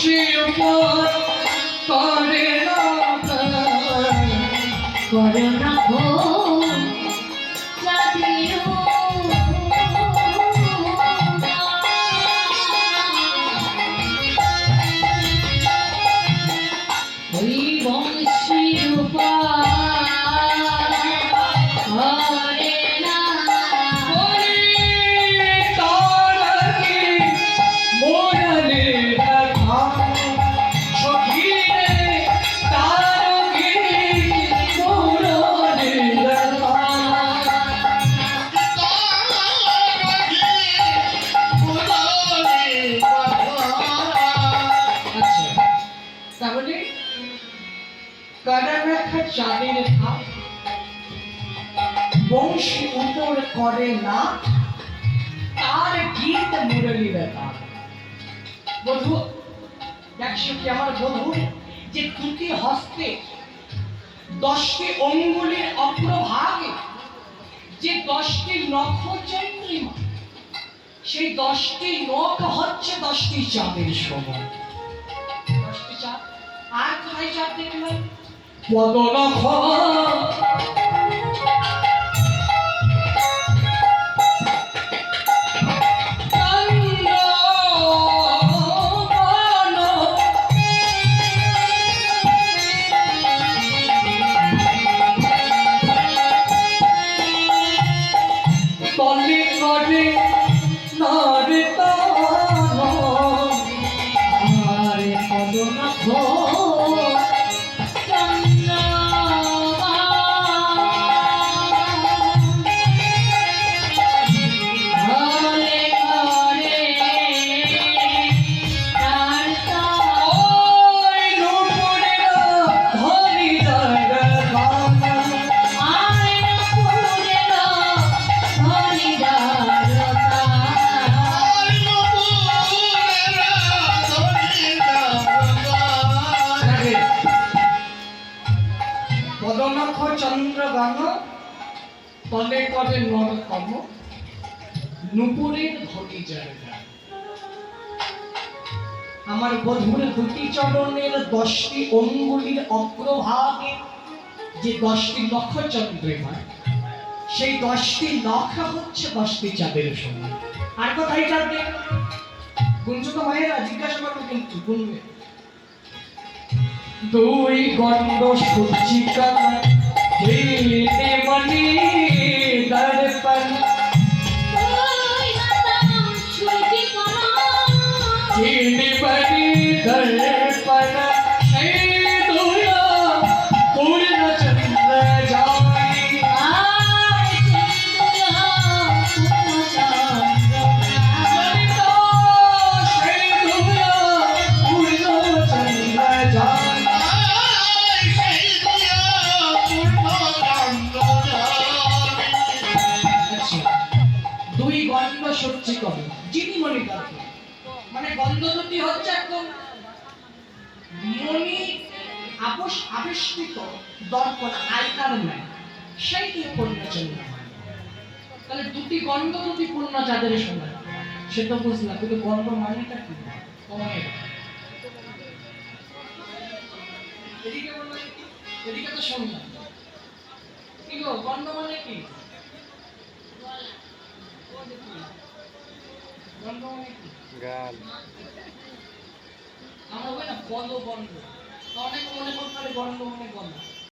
বংশীর উপর করে না ওই বংশীর উপর চাঁদের ধাপ বংশী উপর করে না তার গীত মুরলী ব্যাপার। বধূ দেখছো কি আমার বধূ যে দুটি হস্তে 10টি অঙ্গুলির অগ্রভাগে যে 10টি নখ চন্দ্রিমা, সেই 10টি নখ হচ্ছে 10টি চাঁদের সমান। 10টি চাঁদ। আর কোথায় চাঁদ দেখলাম? পদনখ তলে করে নারে তার পদনখ পদনখ চন্দ্রগান তলে করে নরতম নুপুরের ধনী জায়গা। আমার বধূর দুটি চরণের 10টি অঙ্গুলির অগ্রভাগে যে 10টি নখ চন্দ্রিমা, সেই 10টি নখ হচ্ছে 10টি চাঁদের সমান। আর কোথায় চাঁদ দেখ? গুনছো তো ভাইয়েরা? জিজ্ঞাসা করবে কিন্তু গুনবে। দুই গণ্ড সূচিকা ঝিলতে মনি দর্পণ ঝিলতে মনি দর্পণ সেই দুয়া পূর্ণ চন্দ্র যাই সেই দুয়া পূর্ণ চন্দ্র যাই। দুই গণ্ড সূচিকম যিনি মণি দর্পণ, মানে গন্ধ দুটি হচ্ছে একদম মণি আবেষ্টিত দর্পণ, আয়তার ন্যায়, সেইটি পূর্ণচন্দ্র। তাহলে দুটি গন্ধ দুটি পূর্ণ চাঁদের সমান, সে তো বুঝলাম, কিন্তু গন্ধ মানেটা কি? এদিকে বললো, এদিকে তো শুনলাম কি গো, গন্ধ মানে কি? গাল আমরা বলি না গন্ধ গন্ধ, অনেক মনে করতে পারে গন্ধ মানে গন্ধ।